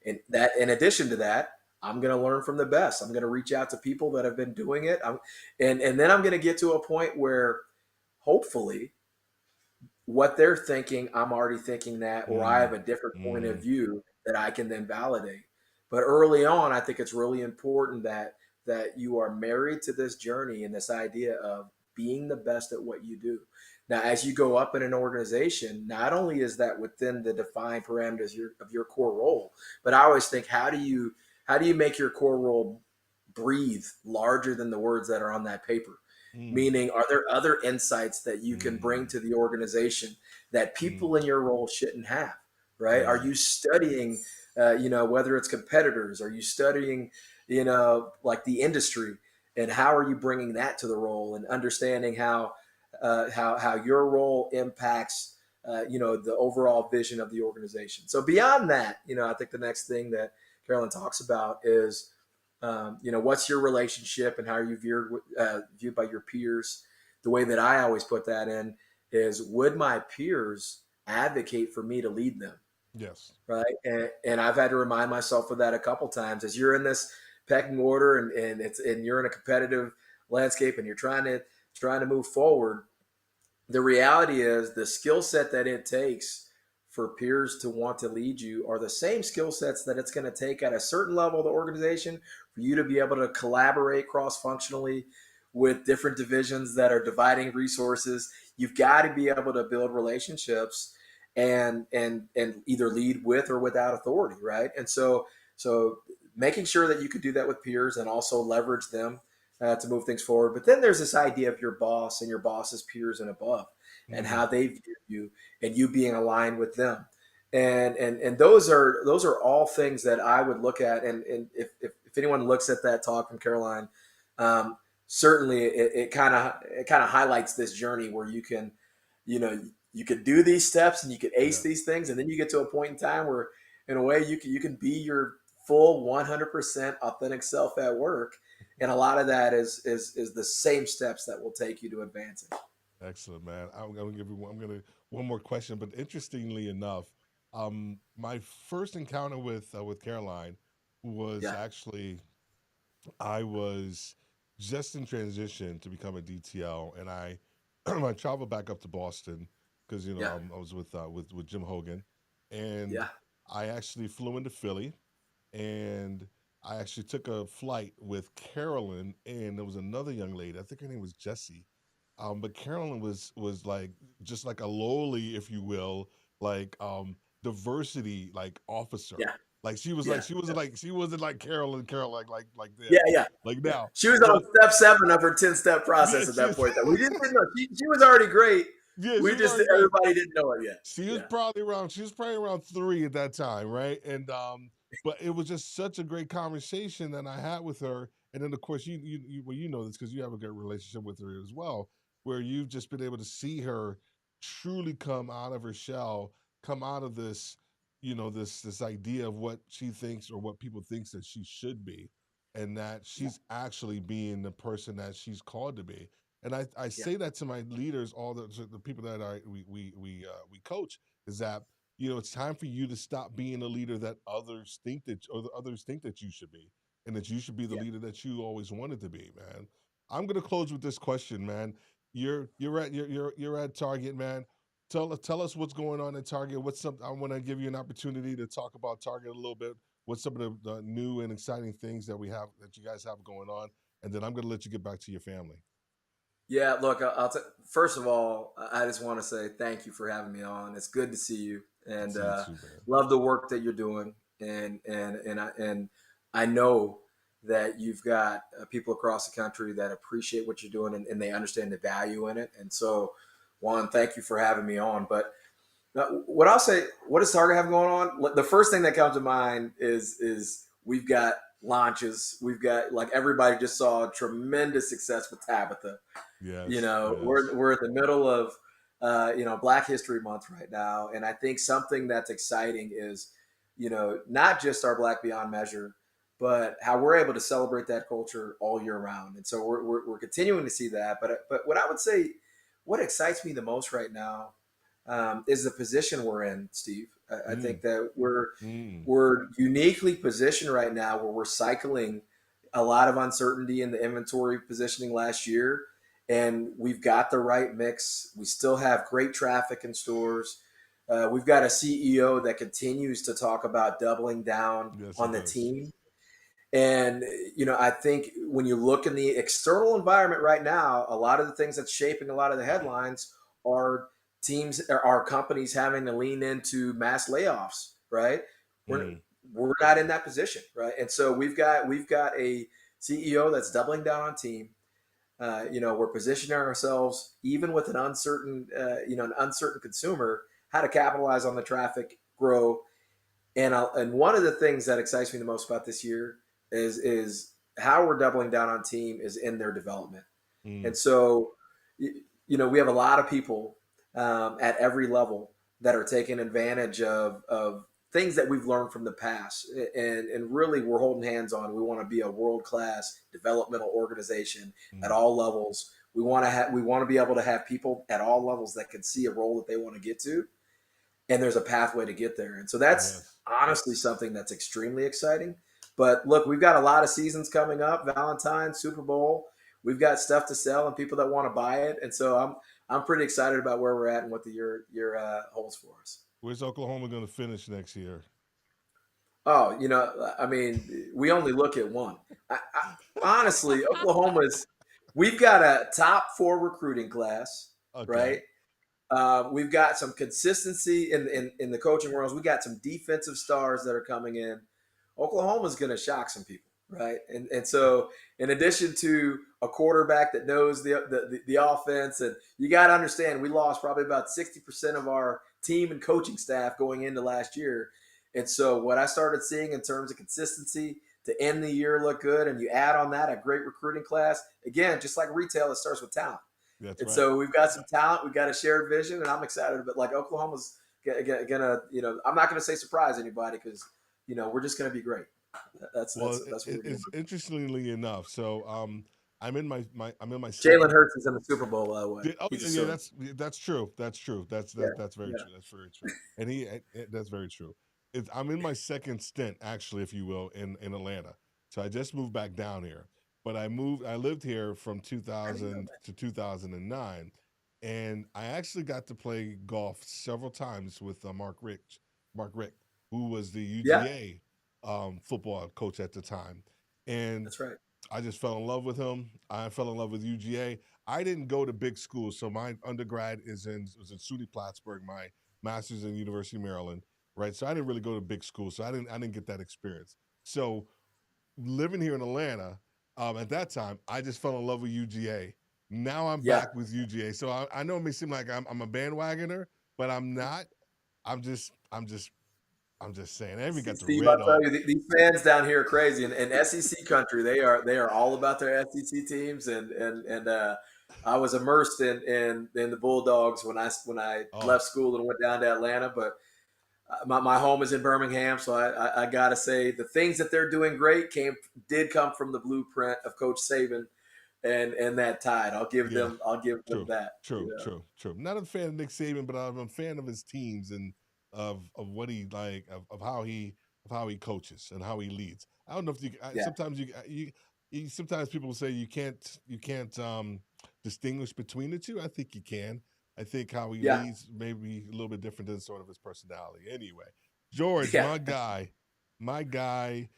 And that, in addition to that, I'm going to learn from the best. I'm going to reach out to people that have been doing it. And then I'm going to get to a point where hopefully what they're thinking, I'm already thinking that, or I Mm. have a different point of Mm. view that I can then validate. But early on, I think it's really important that you are married to this journey and this idea of being the best at what you do. Now, as you go up in an organization, not only is that within the defined parameters of your core role, but I always think, how do you make your core role breathe larger than the words that are on that paper? Mm. Meaning, are there other insights that you can bring Mm. to the organization that Mm. people in your role shouldn't have? Right? Are Mm. you studying, whether it's competitors? Are you studying, like the industry, and how are you bringing that to the role and understanding how your role impacts, the overall vision of the organization? So beyond that, I think the next thing that Carolyn talks about is what's your relationship and how are you viewed by your peers? The way that I always put that in is, would my peers advocate for me to lead them? Yes. Right. And I've had to remind myself of that a couple times as you're in this pecking order, and you're in a competitive landscape and you're trying to move forward. The reality is the skill set that it takes for peers to want to lead you are the same skill sets that it's going to take at a certain level of the organization for you to be able to collaborate cross functionally with different divisions that are dividing resources. You've got to be able to build relationships and either lead with or without authority, right? And so making sure that you could do that with peers and also leverage them to move things forward. But then there's this idea of your boss and your boss's peers and above, and Mm. how they view you, and you being aligned with them. And those are all things that I would look at. And if anyone looks at that talk from Caroline, um, certainly it kind of highlights this journey where you could do these steps and you could ace Yeah. these things, and then you get to a point in time where, in a way, you can be your full 100% authentic self at work, and a lot of that is the same steps that will take you to advancing. Excellent, man. I'm gonna give you one, I'm gonna one more question, but interestingly enough, my first encounter with Caroline was Yeah, actually I was just in transition to become a DTL, and I I traveled back up to Boston because yeah, I was with Jim Hogan, and yeah, I actually flew into Philly, and I actually took a flight with Carolyn, and there was another young lady. I think her name was Jessie. But Carolyn was like just like a lowly, if you will, like diversity like officer. yeah, Like she was Yeah. she wasn't like Carol like Yeah, then. yeah, Like yeah. now. She was on So step 7 of her 10-step yeah, process at she that was point. That we just didn't know. She was already great. yeah, she We was just already great. everybody didn't know it yet. Yeah, She was probably around 3 at that time, right? And but it was just such a great conversation that I had with her. And then of course you well you know this because you have a good relationship with her as well, where you've just been able to see her truly come out of her shell, come out of this, this idea of what she thinks or what people thinks that she should be, and that yeah, she's actually being the person that she's called to be. And I yeah, say that to my leaders, all the people that we coach, is that it's time for you to stop being a leader that others think that or the others think that you should be, and that you should be the yeah. leader that you always wanted to be, man. I'm gonna close with this question, man. You're at Target, man. Tell us what's going on at Target. What's some? I want to give you an opportunity to talk about Target a little bit. What's some of the new and exciting things that you guys have going on, and then I'm gonna let you get back to your family. Yeah, look, first of all, I just want to say thank you for having me on. It's good to see you, and See you too, man. love the work that you're doing. And I know that you've got people across the country that appreciate what you're doing, and they understand the value in it. And so, Juan, thank you for having me on. But what I'll say, what does Target have going on? The first thing that comes to mind is we've got launches. We've got, like, everybody just saw tremendous success with Tabitha. Yes, yes. We're in the middle of Black History Month right now, and I think something that's exciting is not just our Black Beyond measure, but how we're able to celebrate that culture all year round. And so we're continuing to see that. But what I would say, what excites me the most right now is the position we're in, Steve. I Mm, think that we're mm. we're uniquely positioned right now where we're cycling a lot of uncertainty in the inventory positioning last year, and we've got the right mix. We still have great traffic in stores. We've got a CEO that continues to talk about doubling down Yes, he on the does. team. And I think when you look in the external environment right now, a lot of the things that's shaping a lot of the headlines are are companies having to lean into mass layoffs, right? We're Mm, we're not in that position, right? And so we've got a CEO that's doubling down on team. We're positioning ourselves even with an uncertain consumer, how to capitalize on the traffic, grow, and one of the things that excites me the most about this year is how we're doubling down on team is in their development. mm, And so, we have a lot of people at every level that are taking advantage of things that we've learned from the past, and really we're holding hands on. We want to be a world class developmental organization at mm. all levels. We want to be able to have people at all levels that can see a role that they want to get to, and there's a pathway to get there. And so that's Yes. honestly something that's extremely exciting. But look, we've got a lot of seasons coming up: Valentine's, Super Bowl. We've got stuff to sell and people that want to buy it. And so I'm pretty excited about where we're at and what the year holds for us. Where's Oklahoma going to finish next year? Oh, I mean, we only look at one. Honestly, Oklahoma's we've got a top 4 recruiting class, Okay. right? We've got some consistency in the coaching worlds. We got some defensive stars that are coming in. Oklahoma's going to shock some people, right? And so, in addition to a quarterback that knows the offense, and you got to understand, we lost probably about 60% of our team and coaching staff going into last year. And so, what I started seeing in terms of consistency to end the year look good, and you add on that a great recruiting class. Again, just like retail, it starts with talent. That's And right. so we've got some talent, we've got a shared vision, and I'm excited. But like Oklahoma's gonna, I'm not gonna say surprise anybody because we're just gonna be great. That's Well, that's that's what we're doing. it's interestingly enough. So, I'm in my Jalen second. Hurts is in the Super Bowl, by the way. Oh He yeah, just yeah, so that's true. That's true. yeah, That's very yeah. true. That's very true. And that's very true. I'm in my second stint, actually, if you will, in Atlanta. So I just moved back down here, but I lived here from I didn't know 2000 that. to 2009, and I actually got to play golf several times with Mark Rick, who was the Yeah, UGA football coach at the time, and that's right. I just fell in love with him. I fell in love with UGA. I didn't go to big schools, so my undergrad was in SUNY Plattsburgh. My master's in University of Maryland, right? So I didn't really go to big schools, so I didn't get that experience. So living here in Atlanta, at that time, I just fell in love with UGA. Now I'm Yeah. back with UGA. So I know it may seem like I'm a bandwagoner, but I'm not. I'm just saying. I even got the Steve, red I'll tell on. you, these fans down here are crazy. In SEC country, they are all about their SEC teams, and I was immersed in the Bulldogs when I Oh, left school and went down to Atlanta. But my home is in Birmingham, so I gotta say the things that they're doing great did come from the blueprint of Coach Saban and that tide. yeah. I'll give them True, that. true, true, true. Not a fan of Nick Saban, but I'm a fan of his teams and of what he like of how he coaches and how he leads. I don't know if you Yeah, sometimes you sometimes people say you can't distinguish between the two. I think you can. I think how he yeah, leads maybe a little bit different than sort of his personality. Anyway, George, yeah. my guy,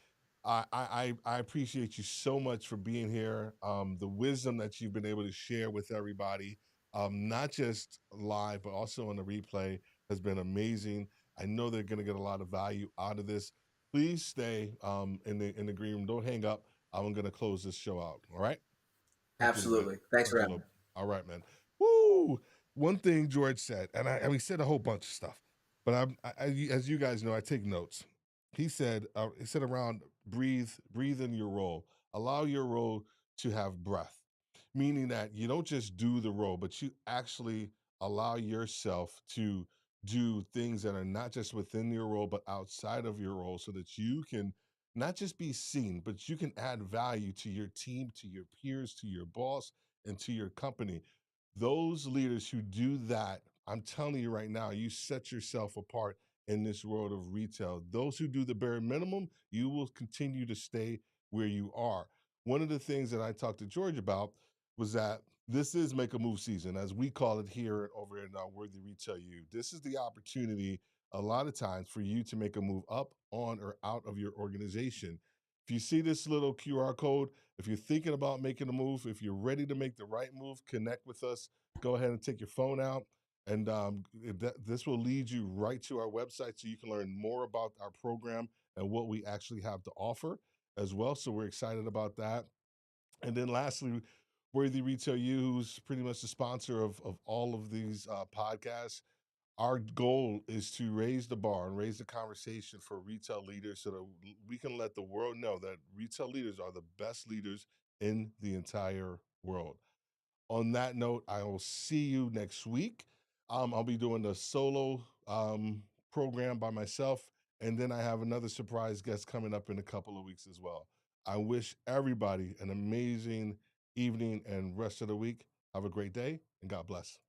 I appreciate you so much for being here. The wisdom that you've been able to share with everybody, not just live, but also on the replay, has been amazing. I know they're going to get a lot of value out of this. Please stay in the green room. Don't hang up. I'm going to close this show out. All right. Talk to you in a bit. Absolutely. Thanks Talk for to you having in a me. little. All right, man. Woo! One thing George said, and he said a whole bunch of stuff, but as you guys know, I take notes. He said around breathe in your role, allow your role to have breath, meaning that you don't just do the role, but you actually allow yourself to do things that are not just within your role, but outside of your role, so that you can not just be seen, but you can add value to your team, to your peers, to your boss, and to your company. Those leaders who do that, I'm telling you right now, you set yourself apart in this world of retail. Those who do the bare minimum, you will continue to stay where you are. One of the things that I talked to George about was that this is make a move season, as we call it here over in Worthy Retail U. This is the opportunity a lot of times for you to make a move up, on, or out of your organization. If you see this little QR code, if you're thinking about making a move, if you're ready to make the right move, connect with us. Go ahead and take your phone out, and this will lead you right to our website so you can learn more about our program and what we actually have to offer as well. So we're excited about that. And then lastly, Worthy Retail U, who's pretty much the sponsor of all of these podcasts. Our goal is to raise the bar and raise the conversation for retail leaders so that we can let the world know that retail leaders are the best leaders in the entire world. On that note, I will see you next week. I'll be doing the solo program by myself, and then I have another surprise guest coming up in a couple of weeks as well. I wish everybody an amazing evening and rest of the week. Have a great day, and God bless.